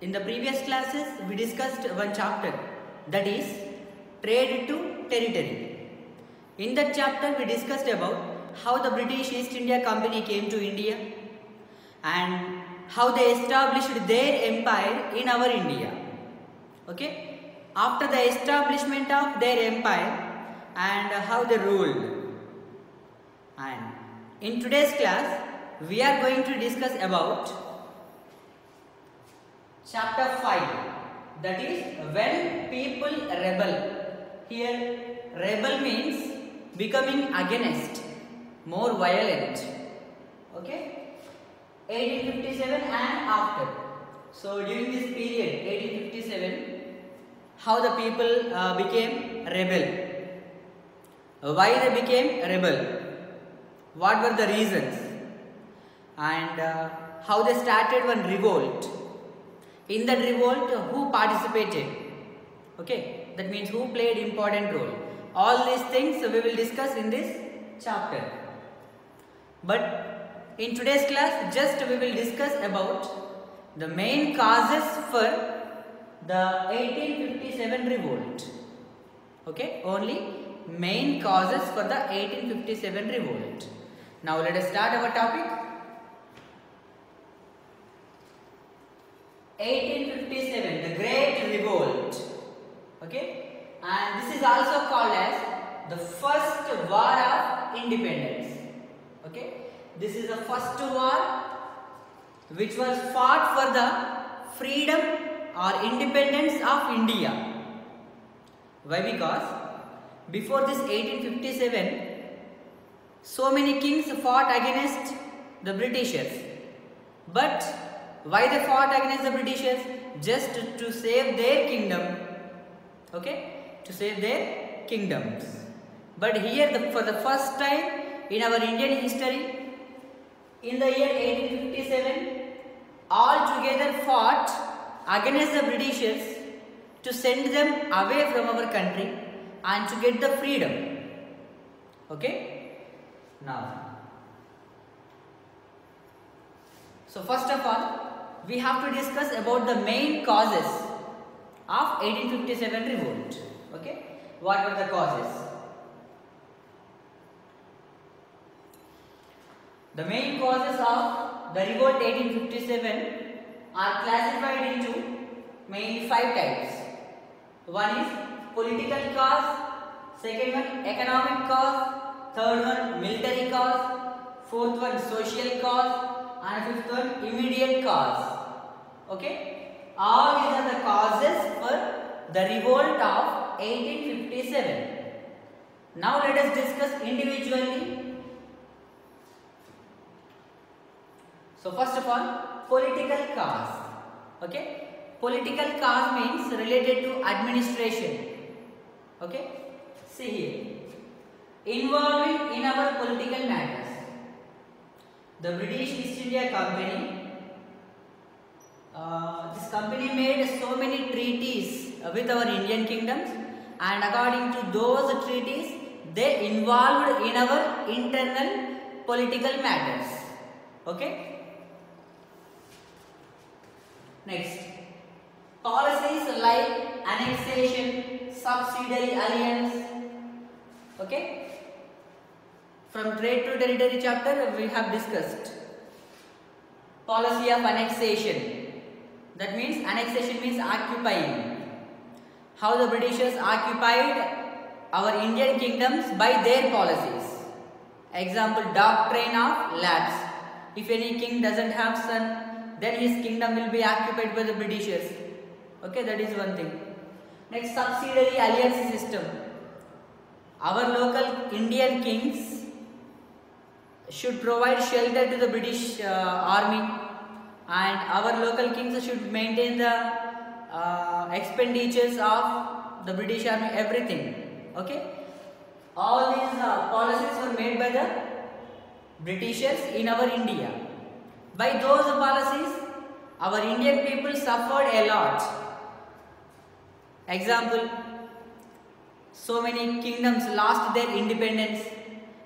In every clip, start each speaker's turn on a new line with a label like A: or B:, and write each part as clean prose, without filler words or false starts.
A: In the previous classes, we discussed one chapter, that is Trade to Territory. In that chapter, we discussed about how the British East India Company came to India and how they established their empire in our India. Okay? After the establishment of their empire and how they ruled. And in today's class, we are going to discuss about Chapter 5, that is when people rebel. Here rebel means becoming against, more violent. Okay? 1857 and after. So during this period 1857, how the people became rebel. Why they became rebel? What were the reasons? And how they started one revolt. In that revolt, who participated? Okay, that means who played important role. All these things we will discuss in this chapter. But in today's class, just we will discuss about the main causes for the 1857 revolt. Okay, only main causes for the 1857 revolt. Now let us start our topic. 1857, the Great Revolt. Okay, and this is also called as the first war of independence. Okay, this is the first war which was fought for the freedom or independence of India. Why? Because before this 1857, so many kings fought against the Britishers. But why they fought against the Britishers? Just to save their kingdom. Okay, to save their kingdoms. But here for the first time in our Indian history, in the year 1857, all together fought against the Britishers to send them away from our country and to get the freedom. Okay, now, so first of all, we have to discuss about the main causes of 1857 revolt. Okay, what were the causes? The main causes of the revolt 1857 are classified into mainly 5 types. One is political cause, second one economic cause, third one military cause, fourth one social cause, and fifth one immediate cause. Okay, all these are the causes for the revolt of 1857. Now let us discuss individually. So first of all, political cause. Okay, political cause means related to administration. Okay, see here, involving in our political matters. The British East India Company, this company made so many treaties with our Indian kingdoms, and according to those treaties, they involved in our internal political matters. Okay. Next, policies like annexation, subsidiary alliance. Okay. From Trade to Territory chapter, we have discussed policy of annexation. That means annexation means occupying. How the Britishers occupied our Indian kingdoms by their policies. Example, doctrine of lapse. If any king doesn't have son, then his kingdom will be occupied by the Britishers. Okay, that is one thing. Next, subsidiary alliance system. Our local Indian kings should provide shelter to the British army, and our local kings should maintain the expenditures of the British army, everything. Okay, all these policies were made by the Britishers in our India. By those policies, our Indian people suffered a lot. Example, so many kingdoms lost their independence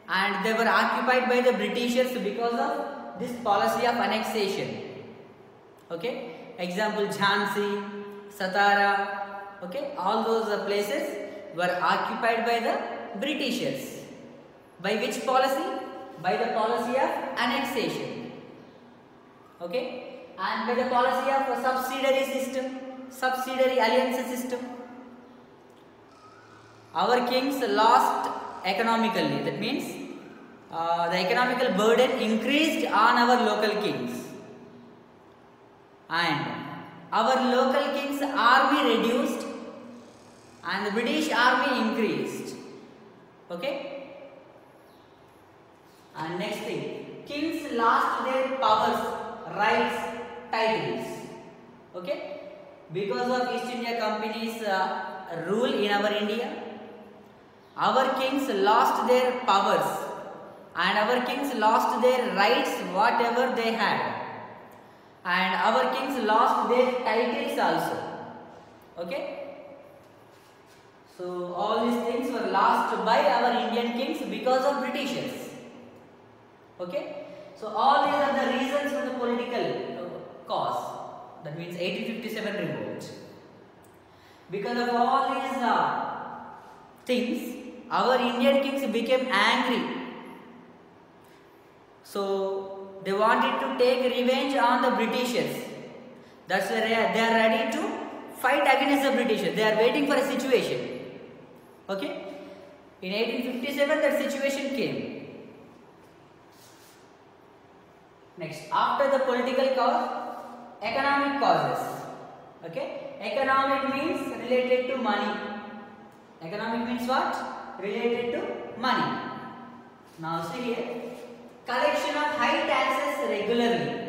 A: and they were occupied by the Britishers because of this policy of annexation. Okay, Example Jhansi, Satara, okay, all those places were occupied by the Britishers. By which policy? By the policy of annexation, okay, and by the policy of a subsidiary system, subsidiary alliance system. Our kings lost economically, that means the economical burden increased on our local kings, and our local kings' army reduced and the British army increased, okay. And next thing, kings lost their powers, rights, titles, okay, because of East India Company's rule in our India. Our kings lost their powers and our kings lost their rights, whatever they had, and our kings lost their titles also, okay. So all these things were lost by our Indian kings because of Britishers. Okay, so all these are the reasons for the political cause. That means 1857 revolt. Because of all these things, our Indian kings became angry. So they wanted to take revenge on the Britishers. That's why they are ready to fight against the Britishers. They are waiting for a situation. Okay, in 1857 that situation came. Next, after the political cause, economic causes. Okay, economic means related to money. Economic means what? Related to money. Now see here, collection of high taxes regularly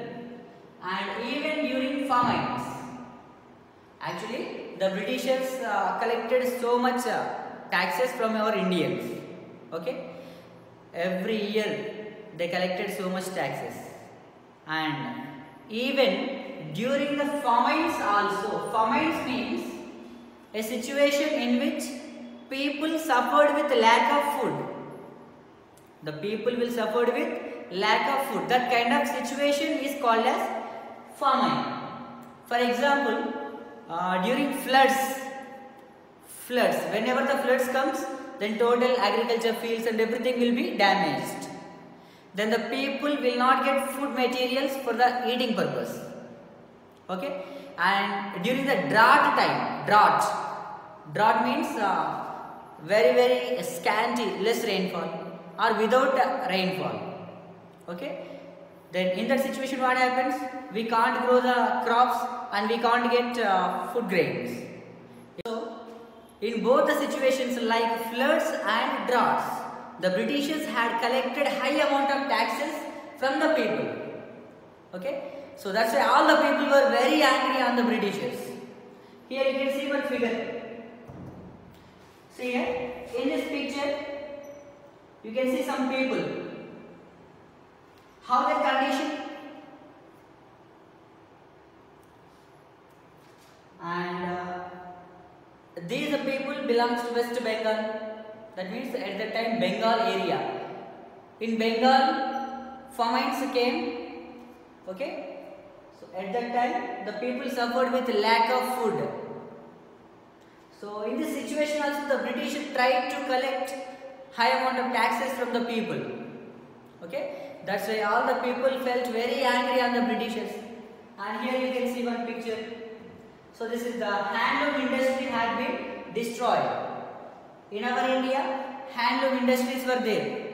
A: and even during famines. Actually, the Britishers collected so much taxes from our Indians. Okay, every year they collected so much taxes. And even during the famines also. Famines means a situation in which people suffered with lack of food. The people will suffer with lack of food. That kind of situation is called as famine. For example, during floods, whenever the floods comes, then total agriculture fields and everything will be damaged. Then the people will not get food materials for the eating purpose. Okay, and during the drought time, drought means very scanty, less rainfall or without rainfall. Okay, then in that situation what happens? We can't grow the crops and we can't get food grains. So in both the situations like floods and droughts, the Britishers had collected high amount of taxes from the people. Okay, so that's why all the people were very angry on the Britishers. Here you can see one figure. See here, in this picture, you can see some people. How their condition? And these people belongs to West Bengal. That means at that time Bengal area. In Bengal, famines came. Okay. So at that time the people suffered with lack of food. So in this situation also the British tried to collect high amount of taxes from the people. Okay. That's why all the people felt very angry on the Britishers. And here you can see one picture. So this is the handloom industry had been destroyed. In our India, handloom industries were there.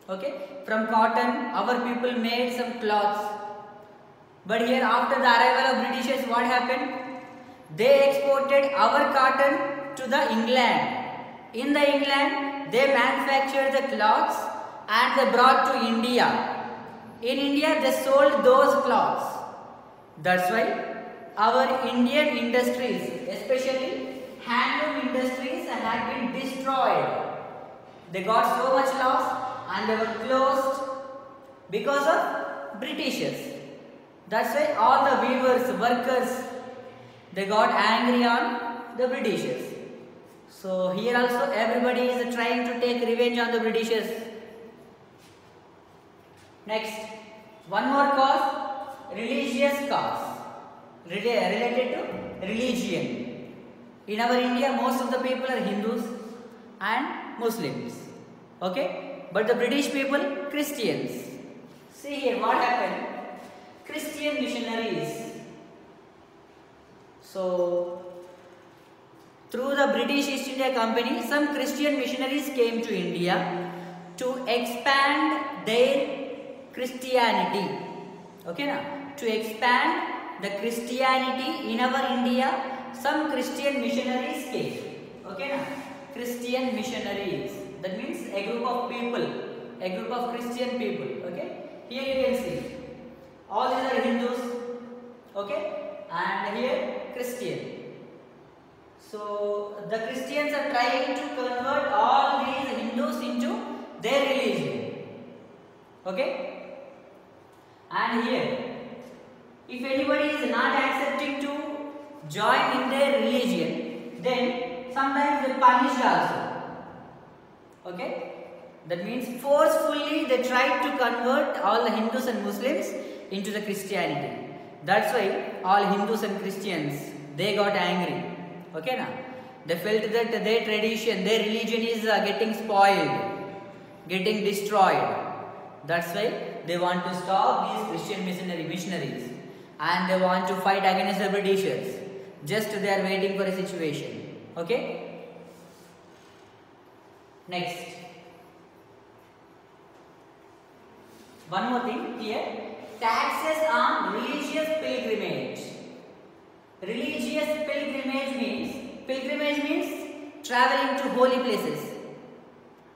A: Okay, from cotton, our people made some cloths. But here, after the arrival of Britishers, what happened? They exported our cotton to the England. In the England, they manufactured the cloths and they brought to India. In India, they sold those cloths. That's why our Indian industries, especially handloom industries, had been destroyed. They got so much loss and they were closed because of Britishers. That's why all the weavers, workers, they got angry on the Britishers. So here also everybody is trying to take revenge on the Britishers. Next, one more cause, religious cause. related to religion. In our India, most of the people are Hindus and Muslims. Okay, but the British people, Christians. See here what happened. Christian missionaries. So through the British East India Company, some Christian missionaries came to India to expand their Christianity. Okay, now to expand the Christianity in our India, some Christian missionaries came. Okay, now Christian missionaries. That means a group of people, a group of Christian people. Okay, here you can see all these are Hindus. Okay, and here Christian. So the Christians are trying to convert all these Hindus into their religion. Okay, and here if anybody is not accepting to join in their religion, then sometimes they punished also. Okay, that means forcefully they tried to convert all the Hindus and Muslims into the Christianity. That's why all Hindus and Christians, they got angry. Okay, now they felt that their tradition, their religion is getting spoiled, getting destroyed. That's why they want to stop these Christian missionaries, and they want to fight against the Britishers. Just they are waiting for a situation. Okay, next one more thing here. Taxes on religious pilgrimage. Religious pilgrimage means traveling to holy places.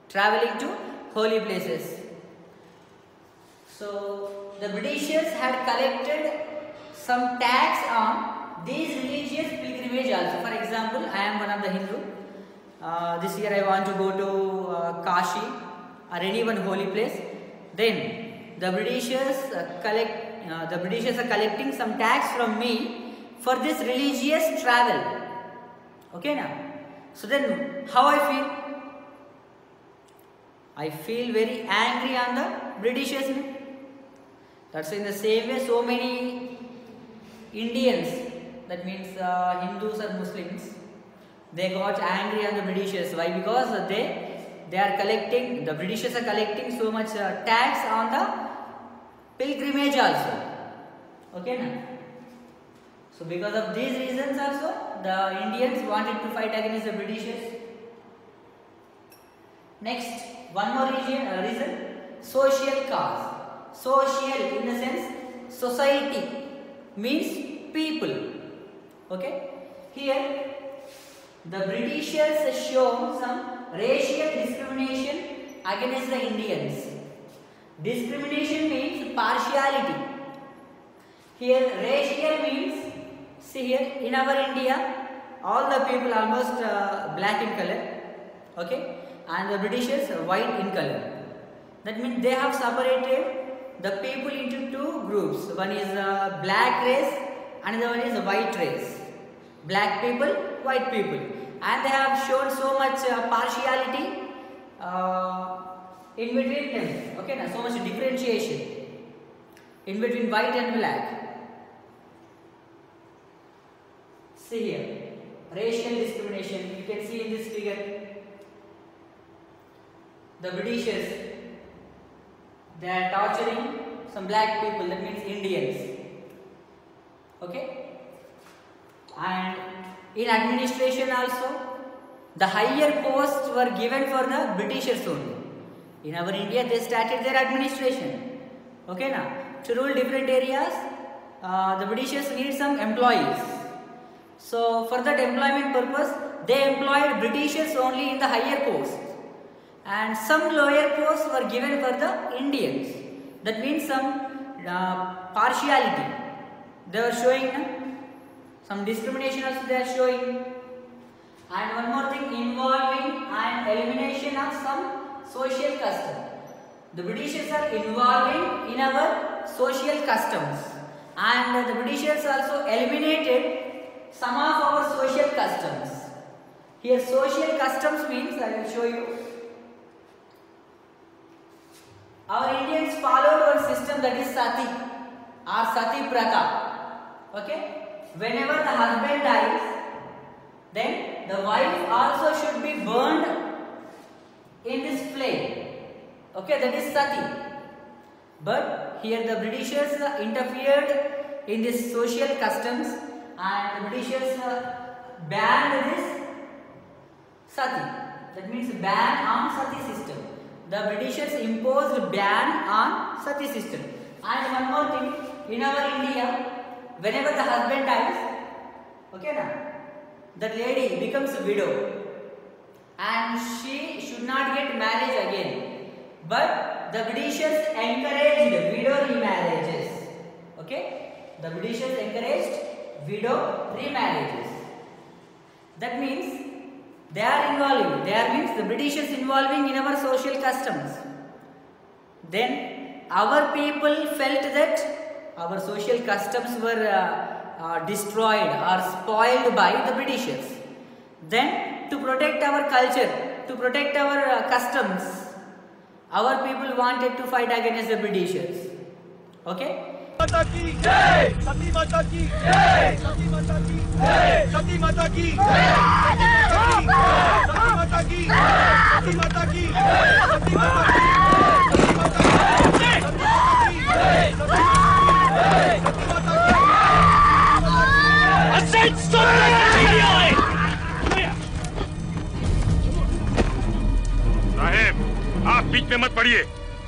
A: Traveling to holy places. So the Britishers had collected some tax on these religious pilgrimage also. For example, I am one of the Hindu. This year I want to go to Kashi or any one holy place. Then the Britishers are collecting some tax from me for this religious travel. Okay, now. So then how I feel? I feel very angry on the Britishers. That's in the same way so many Indians, that means Hindus or Muslims, they got angry on the Britishers. Why? Because they are collecting, the Britishers are collecting so much tax on the pilgrimage also. Okay, now. So because of these reasons also, the Indians wanted to fight against the Britishers. Next, one more reason, social cause. Social in the sense society means people. Okay, here the Britishers have shown some racial discrimination against the Indians. Discrimination means partiality. Here racial means, see here in our India all the people almost black in color. Okay, and the Britishers white in color. That means they have separated the people into two groups. One is black race, another one is white race. Black people, white people, and they have shown so much partiality in between them. Okay, now so much differentiation in between white and black. See here, racial discrimination. You can see in this figure. The Britishers, they are torturing some black people, that means Indians. Okay, and in administration also, the higher posts were given for the Britishers only. In our India, they started their administration. Okay, now to rule different areas, the Britishers need some employees. So for that employment purpose, they employed Britishers only in the higher posts, and some lower posts were given for the Indians. That means some partiality. They were showing some discrimination also they are showing. And one more thing, involving and elimination of some social custom. The Britishers are involving in our social customs, and the Britishers also eliminated some of our social customs. Here social customs means, I will show you. Our Indians followed one system, that is Sati or Sati Pratha. Okay, whenever the husband dies, then the wife also should be burned in this flame. Okay, that is sati. But here the Britishers interfered in this social customs, and the Britishers banned this sati. That means ban on sati system. The Britishers imposed ban on sati system. And one more thing, in our India, whenever the husband dies, okay na, that lady becomes a widow and she should not get married again. But the Britishers encouraged widow remarriages. Okay, the Britishers encouraged widow remarriages. That means they are involving. There means the Britishers involving in our social customs. Then our people felt that our social customs were destroyed or spoiled by the Britishers. Then to protect our culture, to protect our customs, our people wanted to fight against the Britishers. Okay?
B: माता की जय, सती माता की जय, सती माता की जय, सती माता की जय, सती माता की जय, सती माता की जय, सती माता की जय, सती माता की जय, सती माता की जय, सती माता की जय। Ascenso
C: साहेब, आप बीच में मत पड़िए,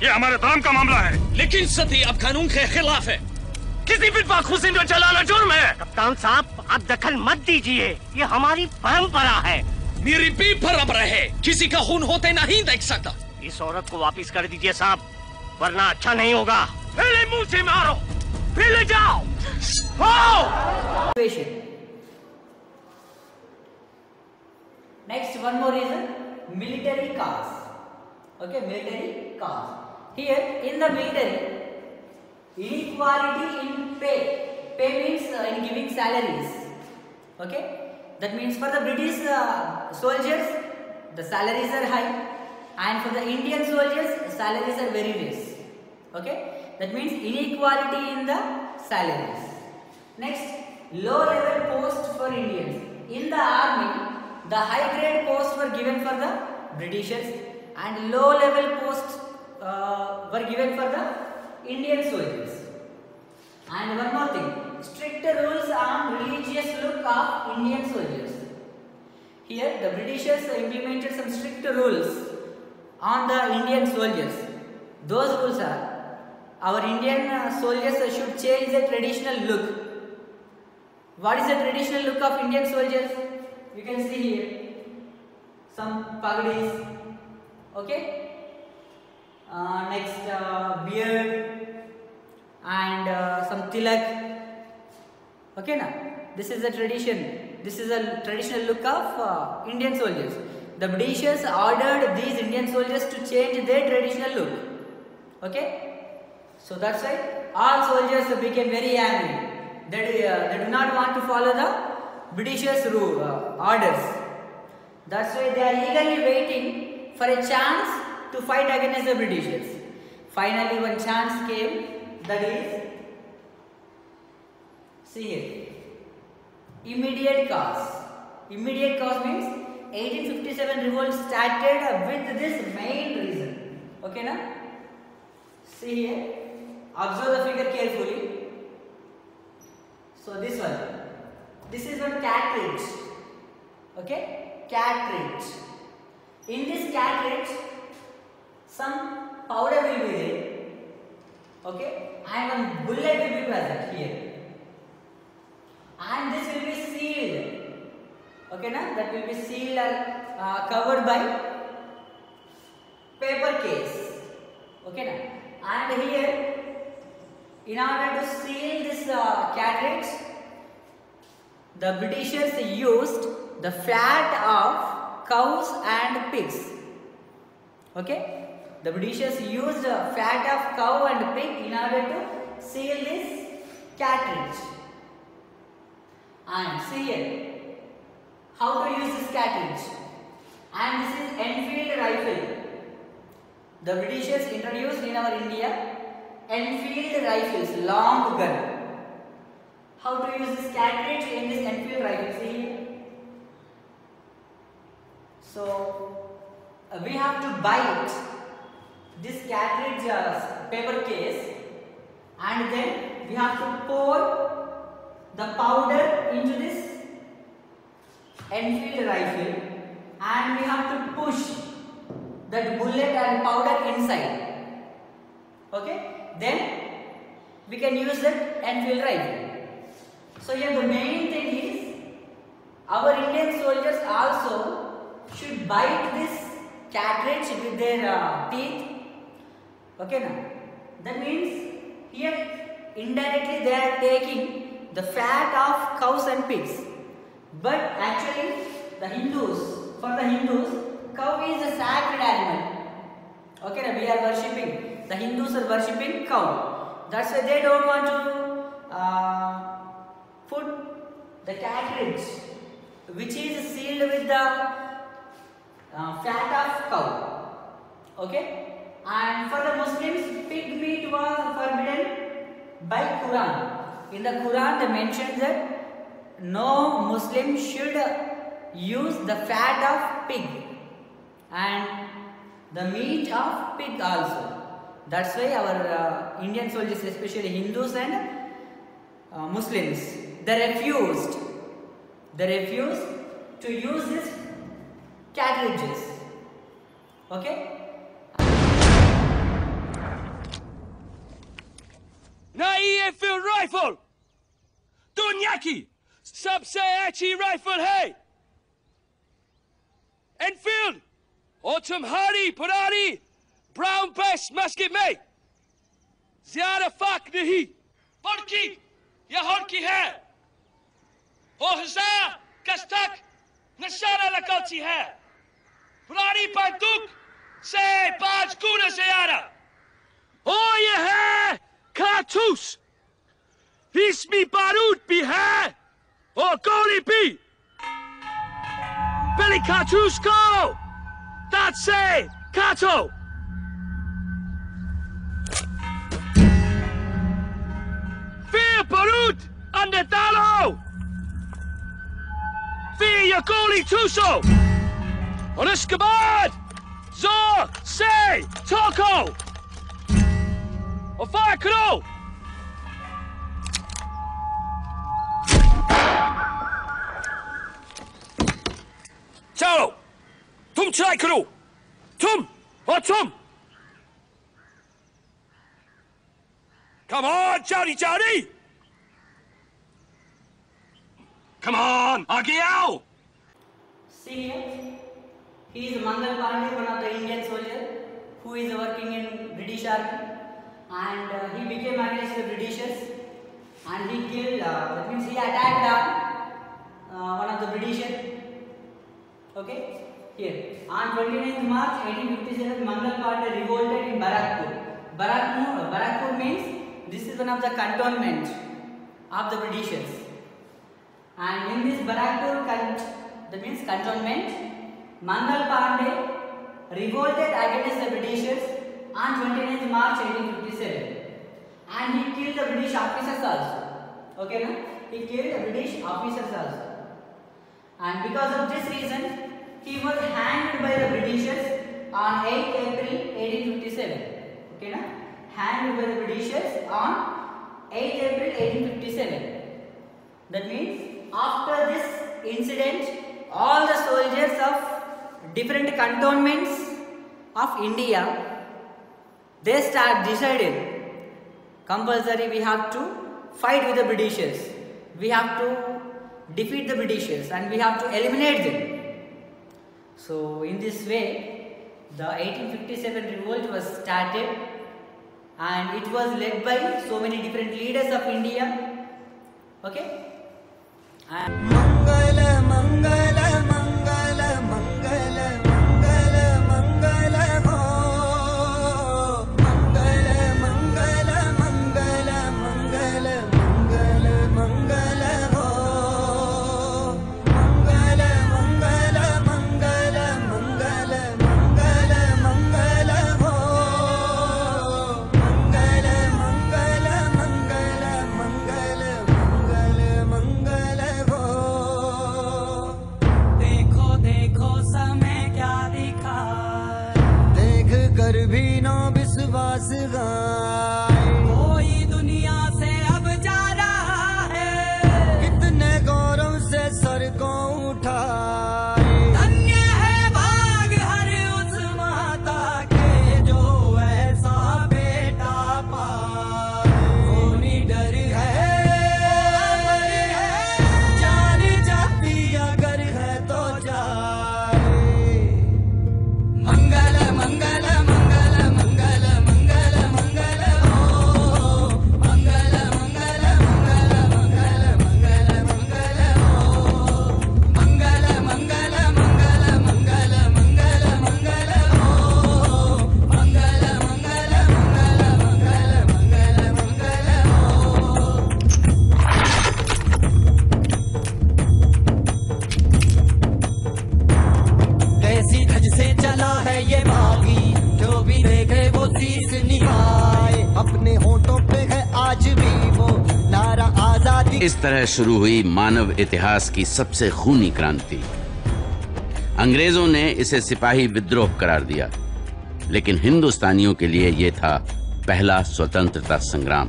C: ये हमारे धर्म का मामला है।
D: लेकिन सती अब कानून के खिलाफ है।
C: किसी भी बाखुशी में चलाना जुर्म है।
E: कप्तान साहब, आप दखल मत दीजिए, ये हमारी परंपरा है।
D: मेरी भी परंपरा है, किसी का खून होते नहीं देख सकता।
E: इस औरत को वापस कर दीजिए साहब, वरना अच्छा नहीं होगा।
C: पहले मुंह से मारो, फिर ले जाओ।
A: Next, one more reason, military cause. Okay, military cause. Here in the military, inequality in pay. Pay means in giving salaries. Okay, that means for the British soldiers, the salaries are high, and for the Indian soldiers, salaries are very less. Okay, that means inequality in the salaries. Next, low level post for Indians. In the army, the high grade posts were given for the Britishers, and low level posts were given for the Indian soldiers. And one more thing, stricter rules on religious look of Indian soldiers. Here the Britishers implemented some stricter rules on the Indian soldiers. Those rules are, our Indian soldiers should change their traditional look. What is the traditional look of Indian soldiers? You can see here some pagadis. Okay, next beard and some tilak. Okay, now this is the tradition. This is a traditional look of Indian soldiers. The Britishers ordered these Indian soldiers to change their traditional look. Okay, so that's why all soldiers became very angry. They do not want to follow the Britishers' orders. That's why they are eagerly waiting for a chance to fight against the Britishers. Finally, one chance came. That is, see here, immediate cause. Immediate cause means 1857 revolt started with this main reason. Okay, now see here. Observe the figure carefully. So this one. This is one cartridge. Okay, cartridge. In this cartridge, some powder will be there. Okay, and one bullet will be present here. And this will be sealed. Okay, now that will be sealed or covered by paper case. Okay, now and here, in order to seal this cartridge, the Britishers used the fat of cows and pigs. Okay, the Britishers used the fat of cow and pig in order to seal this cartridge. And see here, how to use this cartridge. And this is Enfield rifle. The Britishers introduced in our India Enfield rifles, long gun. how to use this cartridge in this Enfield rifle. See here. So we have to bite this cartridge paper case, and then we have to pour the powder into this Enfield rifle, and we have to push that bullet and powder inside. Okay, then we can use that Enfield rifle. So here the main thing is our Indian soldiers also should bite this cartridge with their teeth. Okay, now that means here indirectly they are taking the fat of cows and pigs, but actually the Hindus, for the Hindus, cow is a sacred animal. Okay, now we are worshipping, the Hindus are worshipping cow. That's why they don't want to put the cartridge which is sealed with the fat of cow. Okay, and for the Muslims, pig meat was forbidden by Quran. In the Quran they mentioned that no Muslim should use the fat of pig and the meat of pig also. That's why our Indian soldiers, especially Hindus and Muslims, they refused to use these cartridges. Okay.
C: नई Enfield rifle दुनिया की सबसे अच्छी rifle है Enfield और तुम्हारी पुरानी brown base musket में ज्यादा फर्क नहीं बल्कि यह हल्की है और 1000 गज तक निशाना लगाती है पुरानी बंदूक से 5 गुना ज्यादा और यह है कारतूस इसमें बारूद भी है और गोली भी पहले कारतूस को दांत से काटो फिर बारूद अंदर डालो फिर ये गोली ठूसो और इसके बाद जोर से ठोको और फायर करो चलो तुम ट्राई करो तुम और तुम Come on, Johnny Johnny! Come on, आगे आओ!
A: See here, he is Mangal Pandey, one of the Indian soldier who is working in British Army, and he became against the Britishers, and he killed. That means he attacked one of the Britishers. Okay, here on 29th March 1857, Mangal Pandey revolted in Barakpur. Barakpur means this is one of the cantonments of the Britishers, and in this Barakpur that means cantonment, Mangal Pandey revolted against the Britishers on 29th March 1857, and he killed the British officers also. Okay, na? He killed the British officers also, and because of this reason, he was hanged by the Britishers on 8th April 1857. Okay, na? Hanged by the Britishers on 8th April 1857. That means after this incident, all the soldiers of different cantonments of India, they decided compulsory we have to fight with the Britishers. We have to defeat the Britishers and we have to eliminate them. So in this way, the 1857 revolt was started, and it was led by so many different leaders of India. Okay. And
B: Mangala Mangala Mangala Mangala Mangala Mangala ho Mangala Mangala Mangala Mangala Mangala Mangala ho Mangala Mangala Mangala Mangala Mangala Mangala ho Mangala Mangala Mangala Mangala Mangala
F: विश्वास गाए।
G: कोई दुनिया से अब जा रहा है,
F: कितने गौरव से सर को उठाए।
G: धन्य है भाग हर उस माता के जो ऐसा बेटा पाए। वो निडर है, जान जाती अगर है तो जाए। मंगल मंगल मंगल मंगल मंगल मंगल हो, मंगल मंगल मंगल मंगल मंगल मंगल हो, मंगल मंगल मंगल मंगल मंगल मंगल हो, मंगल मंगल मंगल मंगल मंगल मंगल हो। कैसी धज से चला है ये बागी, जो भी देखे वो शीश निभाए।
F: अपने होठों पे है आज भी वो नारा आजादी।
H: इस तरह शुरू हुई मानव इतिहास की सबसे खूनी क्रांति। अंग्रेजों ने इसे सिपाही विद्रोह करार दिया, लेकिन हिंदुस्तानियों के लिए यह था पहला स्वतंत्रता संग्राम।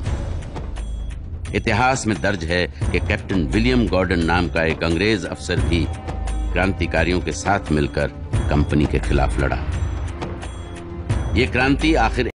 H: इतिहास में दर्ज है कि कैप्टन विलियम गॉर्डन नाम का एक अंग्रेज अफसर भी क्रांतिकारियों के साथ मिलकर कंपनी के खिलाफ लड़ा। ये क्रांति आखिर